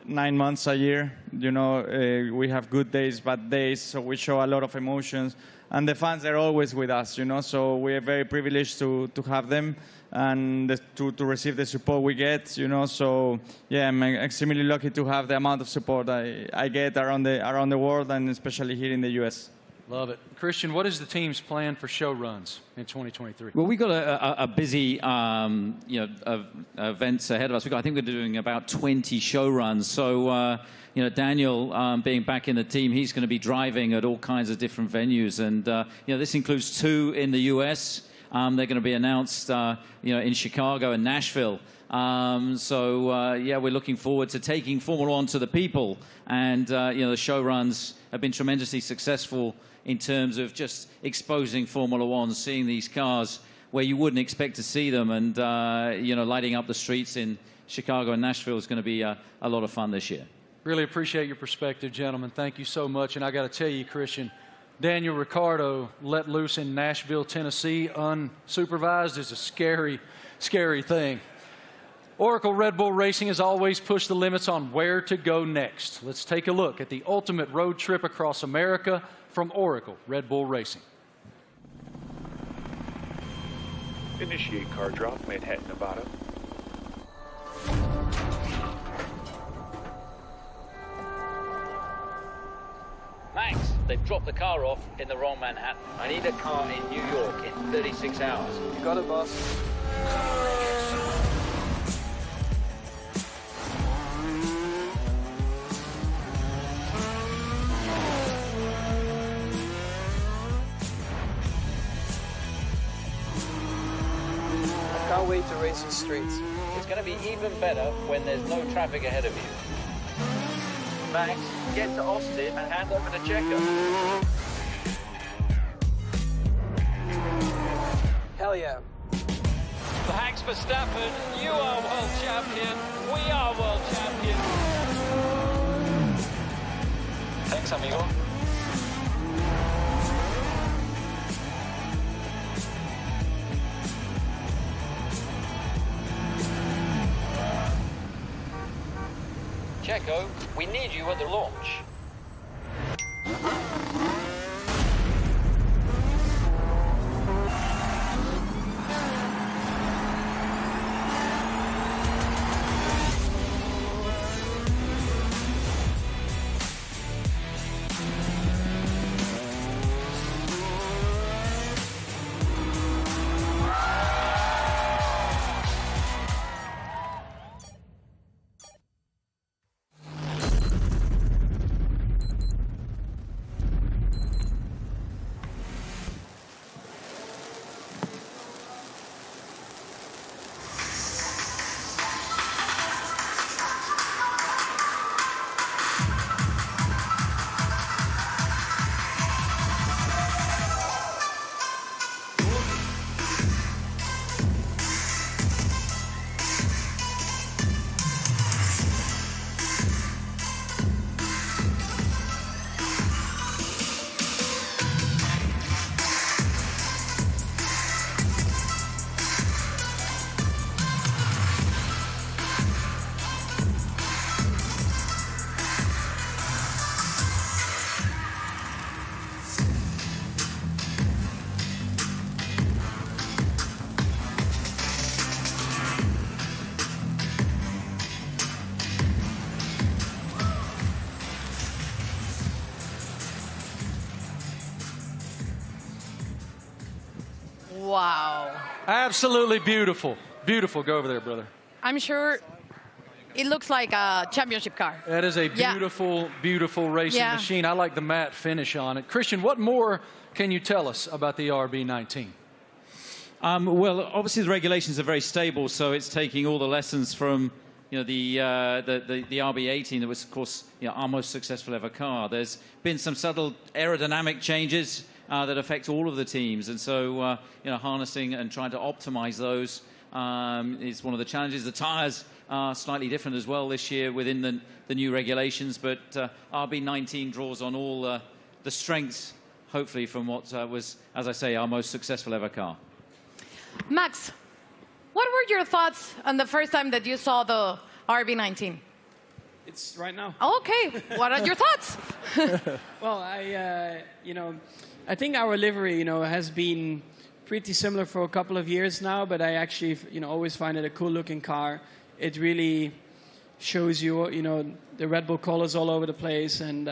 9 months a year. You know, we have good days, bad days, so we show a lot of emotions. And the fans are always with us, you know, so we are very privileged to have them and to receive the support we get, you know. So, yeah, I'm extremely lucky to have the amount of support I get around the world and especially here in the US. Love it. Christian, what is the team's plan for show runs in 2023? Well, we've got a busy events ahead of us. I think we're doing about 20 show runs. So, you know, Daniel, being back in the team, he's going to be driving at all kinds of different venues. And, you know, this includes 2 in the US. They're going to be announced, you know, in Chicago and Nashville. Yeah, we're looking forward to taking Formula One to the people. And, you know, the show runs have been tremendously successful in terms of just exposing Formula One, seeing these cars where you wouldn't expect to see them. And, you know, lighting up the streets in Chicago and Nashville is going to be a lot of fun this year. Really appreciate your perspective, gentlemen. Thank you so much. And I got to tell you, Christian, Daniel Ricciardo let loose in Nashville, Tennessee, unsupervised is a scary, scary thing. Oracle Red Bull Racing has always pushed the limits on where to go next. Let's take a look at the ultimate road trip across America from Oracle Red Bull Racing. Initiate car drop, Manhattan, Nevada. Max, they've dropped the car off in the wrong Manhattan. I need a car in New York in 36 hours. You got it, boss. I can't wait to race these streets. It's going to be even better when there's no traffic ahead of you. Max, get to Austin and hand over to Checo. Hell yeah. Thanks, Verstappen. You are world champion. We are world champion. Thanks, amigo. Checo, we need you at the launch. Wow. Absolutely beautiful. Beautiful. Go over there, brother. I'm sure it looks like a championship car. That is a beautiful, beautiful racing machine. I like the matte finish on it. Christian, what more can you tell us about the RB19? Well, obviously the regulations are very stable, so it's taking all the lessons from, you know, the RB18 that was, of course, you know, our most successful ever car. There's been some subtle aerodynamic changes that affect all of the teams, and so you know, harnessing and trying to optimize those is one of the challenges. The tires are slightly different as well this year within the new regulations, but RB19 draws on all the strengths, hopefully, from what was, as I say, our most successful ever car. Max, what were your thoughts on the first time that you saw the RB19? It's right now. Okay, what are your thoughts? Well, I think our livery, has been pretty similar for a couple of years now, but I actually, always find it a cool-looking car. It really shows you, the Red Bull colors all over the place, and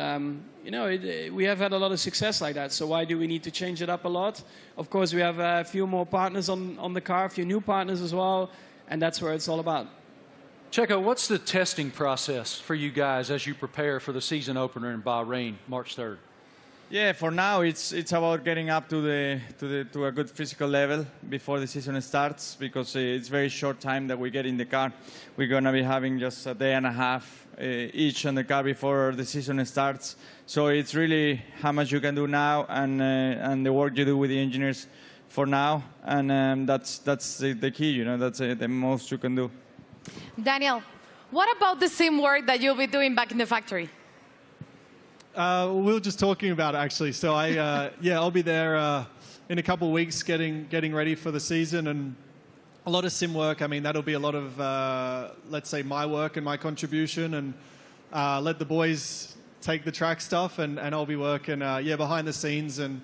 we have had a lot of success like that. So why do we need to change it up a lot? Of course, we have a few more partners on the car, a few new partners as well, and that's where it's all about. Checo, what's the testing process for you guys as you prepare for the season opener in Bahrain, March 3rd? Yeah, for now it's about getting up to a good physical level before the season starts, because it's very short time that we get in the car. We're gonna be having just a day and a half each on the car before the season starts. So it's really how much you can do now and the work you do with the engineers for now, and that's the key. That's the most you can do. Daniel, what about the sim work that you'll be doing back in the factory? We were just talking about it, actually. So I'll be there in a couple of weeks getting ready for the season, and a lot of sim work. I mean, that'll be a lot of, let's say, my work and my contribution, and let the boys take the track stuff, and I'll be working, behind the scenes, and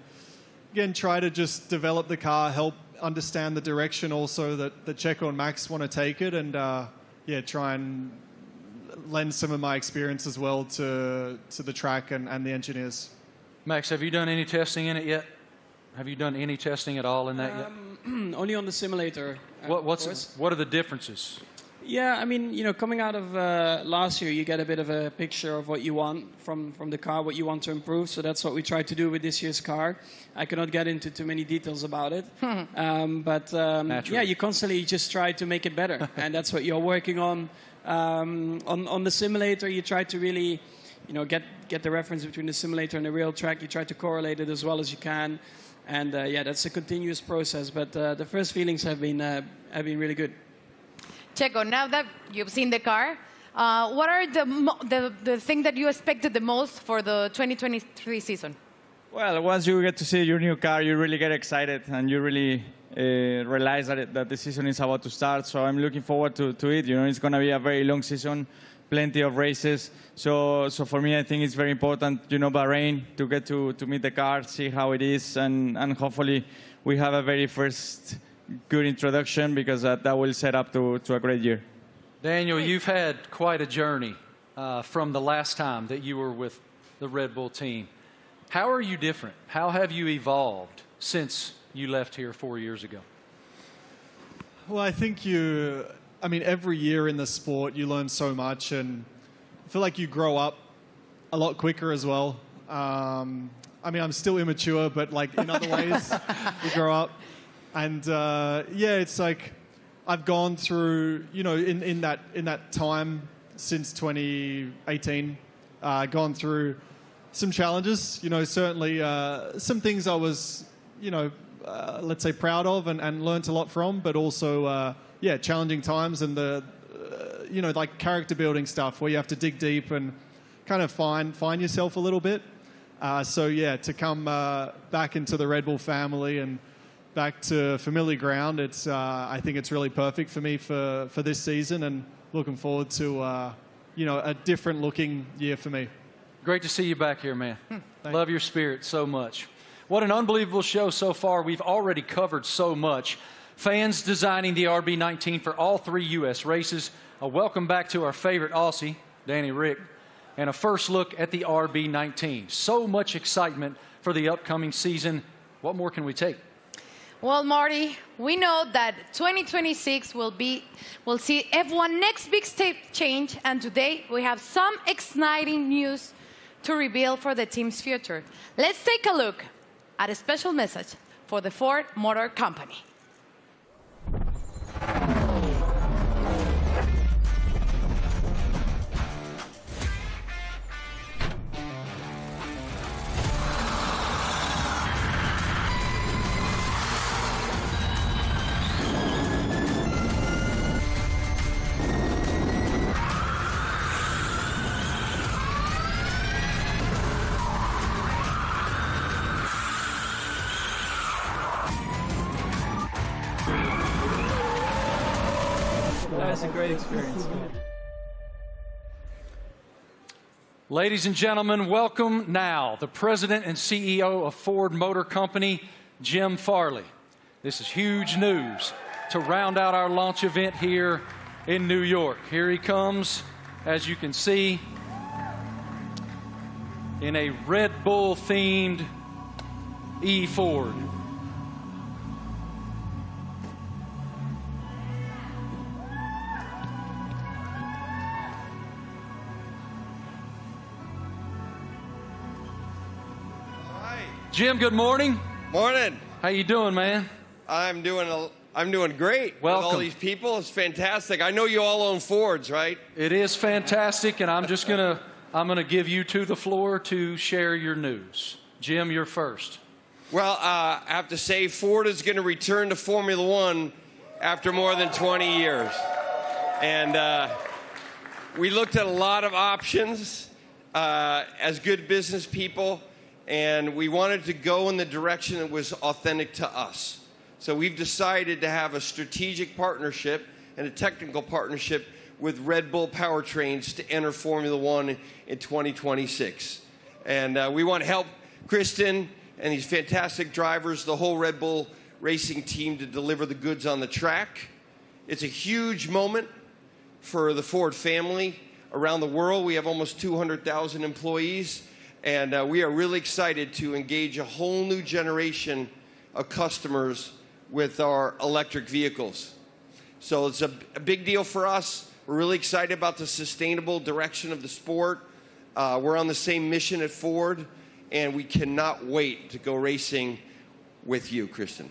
again, try to just develop the car, help understand the direction also that Checo and Max want to take it, and try and lend some of my experience as well to the track and the engineers. Max, have you done any testing in it yet? Have you done any testing at all in that yet? Only on the simulator. What are the differences? Yeah, I mean, coming out of last year, you get a bit of a picture of what you want from the car, what you want to improve. So that's what we tried to do with this year's car. I cannot get into too many details about it. You constantly just try to make it better. And that's what you're working on. On the simulator, you try to really, get the reference between the simulator and the real track. You try to correlate it as well as you can. And that's a continuous process. But the first feelings have been really good. Checo, now that you've seen the car, what are the thing that you expected the most for the 2023 season? Well, once you get to see your new car, you really get excited, and you really realize that the season is about to start. So I'm looking forward to it. It's going to be a very long season, plenty of races. So for me, I think it's very important, Bahrain, to get to meet the car, see how it is, and hopefully we have a very first good introduction, because that will set up to a great year. Daniel, you've had quite a journey from the last time that you were with the Red Bull team. How are you different? How have you evolved since you left here 4 years ago? Well, I think every year in the sport you learn so much, and I feel like you grow up a lot quicker as well. I'm still immature, but in other ways you grow up. And it's like I've gone through, in that time since 2018, gone through some challenges. Certainly some things I was, let's say proud of and learnt a lot from, but also challenging times, and the character building stuff where you have to dig deep and kind of find yourself a little bit. To come back into the Red Bull family and back to familiar ground, I think it's really perfect for me for this season, and looking forward to a different looking year for me. Great to see you back here, man. Love your spirit so much. What an unbelievable show so far. We've already covered so much. Fans designing the RB19 for all 3 U.S. races. A welcome back to our favorite Aussie, Danny Rick, and a first look at the RB19. So much excitement for the upcoming season. What more can we take? Well, Marty, we know that 2026 will see F1 next big step change, and today we have some exciting news to reveal for the team's future. Let's take a look at a special message for the Ford Motor Company. That was a great experience. Ladies and gentlemen, welcome now the President and CEO of Ford Motor Company, Jim Farley. This is huge news to round out our launch event here in New York. Here he comes, as you can see, in a Red Bull-themed E-Ford. Jim, good morning. Morning. How you doing, man? I'm doing great. Welcome. With all these people, it's fantastic. I know you all own Fords, right? It is fantastic, and I'm just gonna give you the floor to share your news. Jim, you're first. Well, I have to say Ford is going to return to Formula One after more than 20 years. And we looked at a lot of options as good business people, and we wanted to go in the direction that was authentic to us. So we've decided to have a strategic partnership and a technical partnership with Red Bull Powertrains to enter Formula One in 2026. And we want to help Kristen and these fantastic drivers, the whole Red Bull racing team, to deliver the goods on the track. It's a huge moment for the Ford family around the world. We have almost 200,000 employees. And we are really excited to engage a whole new generation of customers with our electric vehicles. So it's a big deal for us. We're really excited about the sustainable direction of the sport. We're on the same mission at Ford, and we cannot wait to go racing with you, Kristen.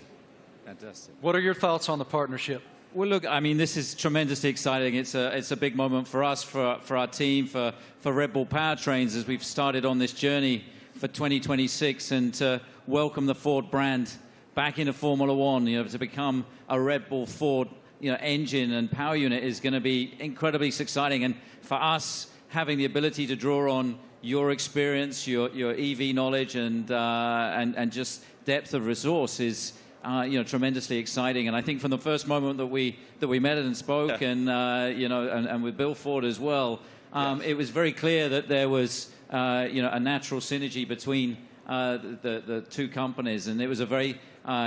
Fantastic. What are your thoughts on the partnership? Well, look, I mean, this is tremendously exciting. It's a big moment for us, for our team, for Red Bull Powertrains as we've started on this journey for 2026 and to welcome the Ford brand back into Formula One. You know, to become a Red Bull Ford, engine and power unit is going to be incredibly exciting. And for us, having the ability to draw on your experience, your EV knowledge, and just depth of resource is tremendously exciting. And I think from the first moment that we met and spoke, and with Bill Ford as well, it was very clear that there was a natural synergy between the two companies, and it was a very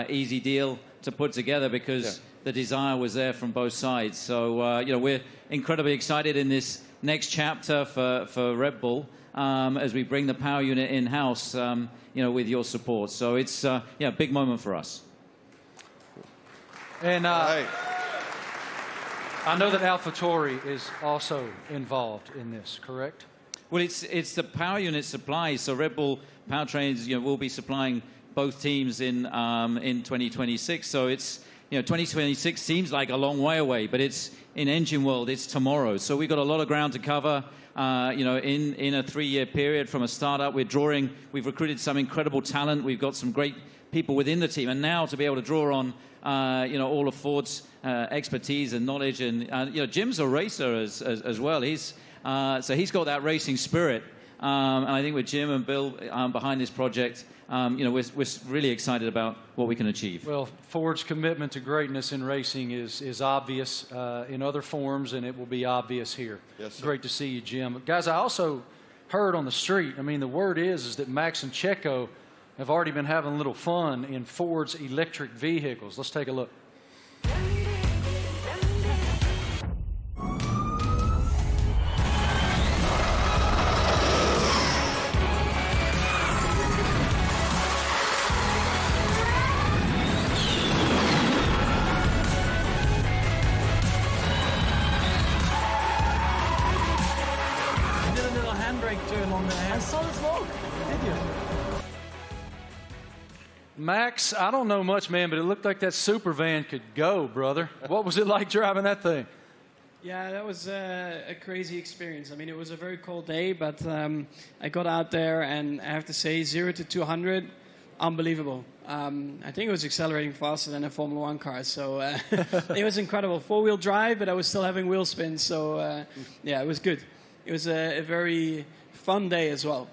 easy deal to put together because the desire was there from both sides. So we're incredibly excited in this next chapter for Red Bull as we bring the power unit in-house, with your support. So it's a big moment for us. And I know that AlphaTauri is also involved in this, correct? Well, it's the power unit supply. So Red Bull Powertrains, will be supplying both teams in 2026. So it's 2026 seems like a long way away, but it's in engine world. It's tomorrow. So we've got a lot of ground to cover. In a 3-year period from a startup, we've recruited some incredible talent. We've got some great people within the team, and now to be able to draw on all of Ford's expertise and knowledge, and Jim's a racer as well. He's got that racing spirit, and I think with Jim and Bill behind this project, we're really excited about what we can achieve. Well, Ford's commitment to greatness in racing is obvious in other forms, and it will be obvious here. Yes, sir. Great to see you, Jim. Guys, I also heard on the street, the word is that Max and Checo have already been having a little fun in Ford's electric vehicles. Let's take a look. You did a little handbrake turn on the hand. I saw the smoke. Did you? Max, I don't know much, man, but it looked like that super van could go, brother. What was it like driving that thing? Yeah, that was a crazy experience. It was a very cold day, but I got out there, and I have to say, 0 to 200, unbelievable. I think it was accelerating faster than a Formula One car, so it was incredible. 4-wheel drive, but I was still having wheel spin, so it was good. It was a very fun day as well.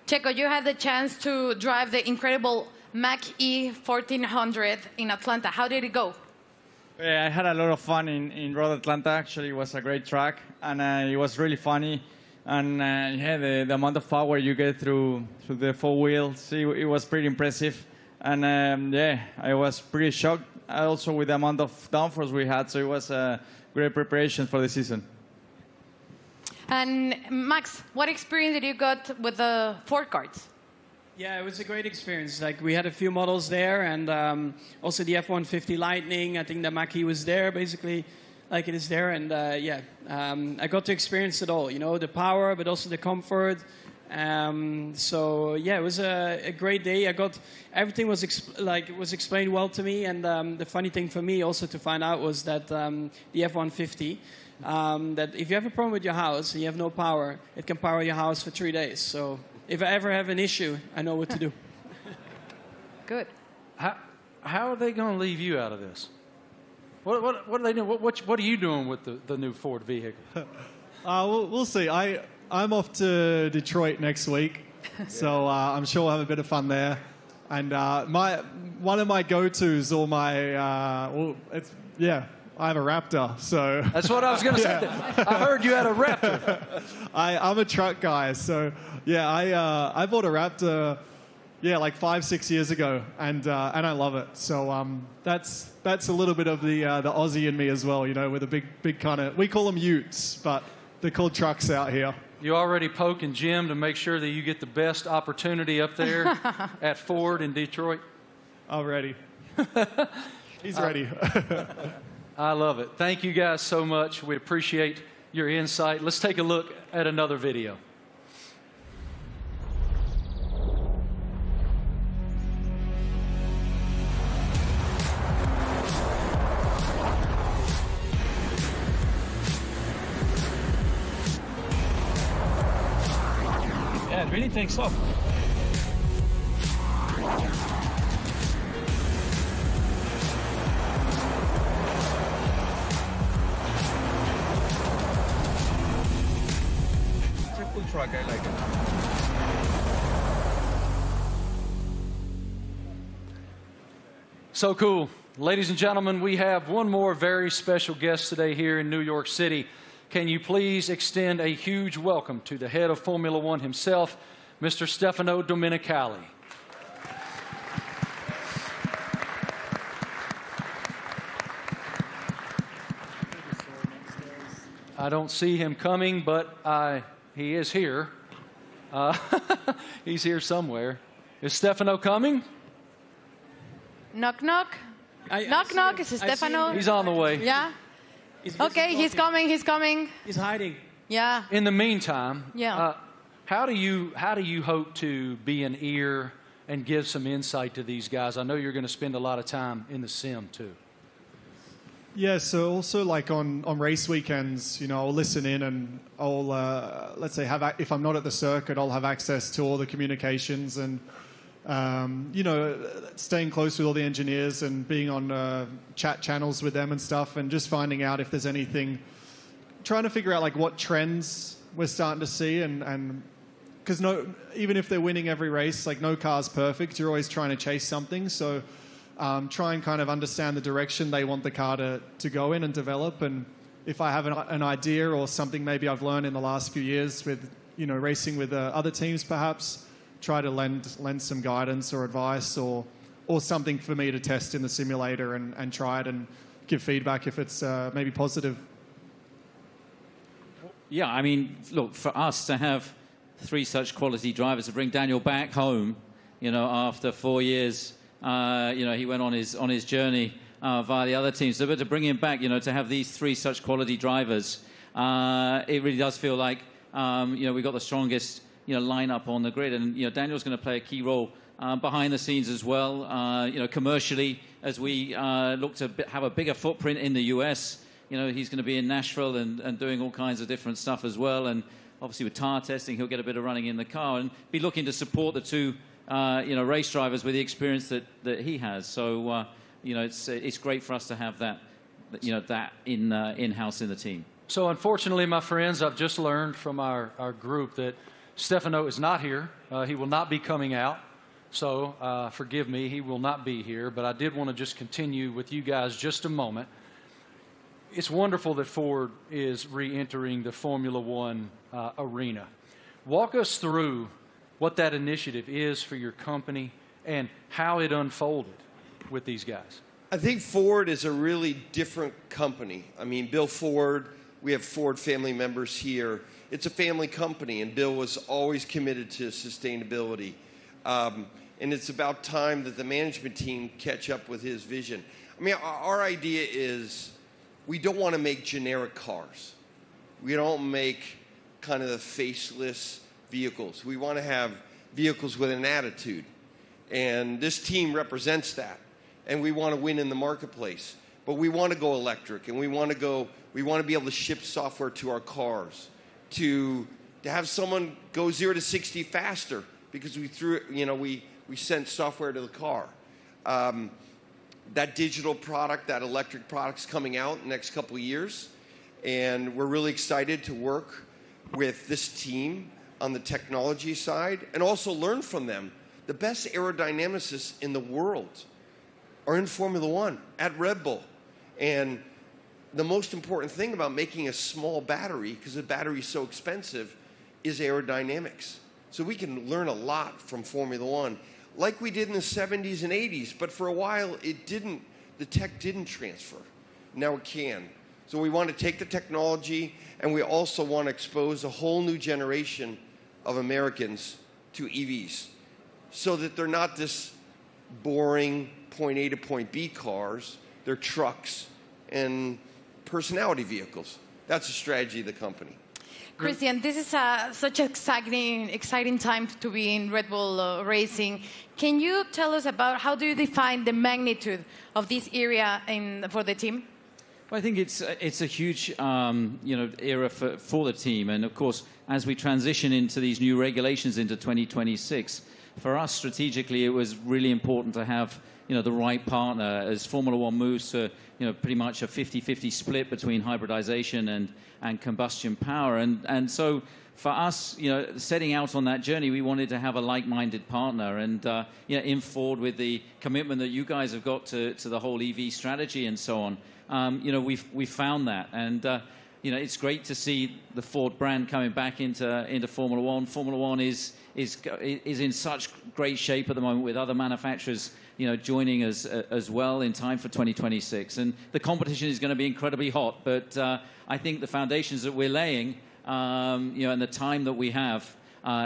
Checo, you had the chance to drive the incredible Mach-E 1400 in Atlanta. How did it go? Yeah, I had a lot of fun in Road Atlanta. Actually, it was a great track, and it was really funny. And yeah, the amount of power you get through the four wheels, it was pretty impressive. And yeah, I was pretty shocked also with the amount of downforce we had. So it was a great preparation for the season. And Max, what experience did you got with the Ford carts? Yeah, it was a great experience. Like, we had a few models there, and also the F-150 Lightning. I think the Mach-E was there, basically, like it is there. And yeah, I got to experience it all. You know, the power, but also the comfort. So yeah, it was a great day. Everything was explained well to me. And the funny thing for me also to find out was that the F-150. That if you have a problem with your house and you have no power, it can power your house for 3 days. So if I ever have an issue, I know what to do. Good. How are they going to leave you out of this? What are they doing? What are you doing with the new Ford vehicle? We'll see. I'm off to Detroit next week, so I'm sure we'll have a bit of fun there. And one of my go-tos, or my I have a Raptor, so... That's what I was going to say. I heard you had a Raptor. I'm a truck guy, so yeah, I bought a Raptor, like 5-6 years ago, and I love it. So that's a little bit of the Aussie in me as well, you know, with a big kind of... We call them utes, but they're called trucks out here. You already poking Jim to make sure that you get the best opportunity up there at Ford in Detroit? Already. He's ready. I love it. Thank you guys so much. We appreciate your insight. Let's take a look at another video. Yeah, it really takes off. Truck, I like it. So cool. Ladies and gentlemen, we have one more very special guest today here in New York City. Can you please extend a huge welcome to the head of Formula One himself, Mr. Stefano Domenicali. I don't see him coming, but he is here. He's here somewhere. Is Stefano coming? Knock, knock. Knock, knock. Is Stefano? He's on the way. Yeah? Okay, he's coming. He's coming. He's hiding. Yeah. In the meantime, yeah. How do you hope to be an ear and give some insight to these guys? I know you're going to spend a lot of time in the sim, too. Yeah, so also like on race weekends, you know, I'll listen in and I'll, let's say, if I'm not at the circuit, I'll have access to all the communications and, you know, staying close with all the engineers and being on chat channels with them and stuff and just finding out if there's anything, trying to figure out like what trends we're starting to see and because even if they're winning every race, like no car's perfect, you're always trying to chase something, so... try and kind of understand the direction they want the car to go in and develop. And if I have an idea or something maybe I've learned in the last few years with, you know, racing with other teams perhaps, try to lend some guidance or advice or something for me to test in the simulator and try it and give feedback if it's maybe positive. Yeah, I mean, look, for us to have 3 such quality drivers, to bring Daniel back home, you know, after 4 years... you know, he went on his journey via the other teams. So, but to bring him back, you know, to have these 3 such quality drivers, it really does feel like, you know, we got the strongest, you know, lineup on the grid. And, you know, Daniel's going to play a key role behind the scenes as well, you know, commercially, as we look to have a bigger footprint in the US. You know, he's going to be in Nashville and doing all kinds of different stuff as well. And obviously with tire testing, he'll get a bit of running in the car and be looking to support the 2 you know, race drivers with the experience that he has. So, you know, it's great for us to have that, you know, that in-house in the team. So, unfortunately, my friends, I've just learned from our group that Stefano is not here. He will not be coming out. So, forgive me, he will not be here. But I did want to just continue with you guys just a moment. it's wonderful that Ford is re-entering the Formula One arena. Walk us through what that initiative is for your company and how it unfolded with these guys. I think Ford is a really different company. I mean, Bill Ford, we have Ford family members here. It's a family company, and Bill was always committed to sustainability. And it's about time that the management team catch up with his vision. I mean, our idea is we don't want to make generic cars. We don't make kind of the faceless vehicles. We want to have vehicles with an attitude. And this team represents that. And we want to win in the marketplace. But we want to go electric, and we want to be able to ship software to our cars, to have someone go 0 to 60 faster because we sent software to the car. That digital product, that electric product's coming out in the next couple of years, and we're really excited to work with this team on the technology side and also learn from them. The best aerodynamicists in the world are in Formula One at Red Bull. And the most important thing about making a small battery, because the battery is so expensive, is aerodynamics. So we can learn a lot from Formula One, like we did in the 70s and 80s, but for a while the tech didn't transfer. Now it can. So we want to take the technology, and we also want to expose a whole new generation of Americans to EVs so that they're not this boring point A to point B cars. They're trucks and personality vehicles. That's the strategy of the company. Christian, this is such an exciting time to be in Red Bull Racing. Can you tell us about how do you define the magnitude of this area for the team? Well, I think it's a huge era for the team, and of course, as we transition into these new regulations into 2026, for us strategically, it was really important to have the right partner as Formula One moves to pretty much a 50-50 split between hybridization and combustion power, and so for us, setting out on that journey, we wanted to have a like-minded partner, and in Ford with the commitment that you guys have got to the whole EV strategy and so on. We found that, and it's great to see the Ford brand coming back into Formula One. Formula One is in such great shape at the moment with other manufacturers, joining us as well in time for 2026. And the competition is going to be incredibly hot, but I think the foundations that we're laying, and the time that we have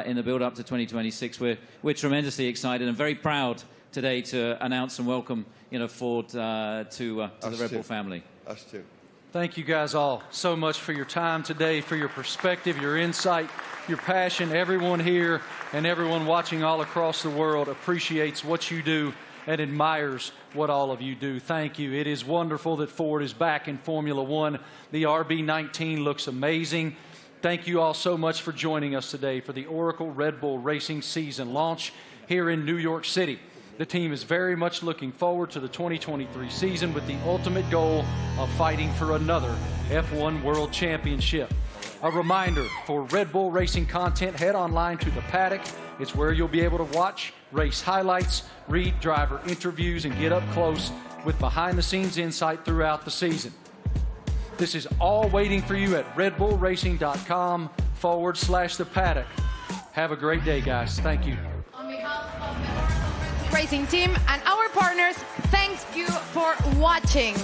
in the build-up to 2026, we're tremendously excited and very proud today to announce and welcome Ford to the Red Bull family. Us too. Thank you guys all so much for your time today, for your perspective, your insight, your passion. Everyone here and everyone watching all across the world appreciates what you do and admires what all of you do. Thank you. It is wonderful that Ford is back in Formula One. The RB19 looks amazing. Thank you all so much for joining us today for the Oracle Red Bull Racing season launch here in New York City. The team is very much looking forward to the 2023 season with the ultimate goal of fighting for another F1 World Championship. A reminder, for Red Bull Racing content, head online to The Paddock. It's where you'll be able to watch race highlights, read driver interviews, and get up close with behind-the-scenes insight throughout the season. This is all waiting for you at redbullracing.com/The Paddock. Have a great day, guys. Thank you. On behalf of the Racing team and our partners, thank you for watching.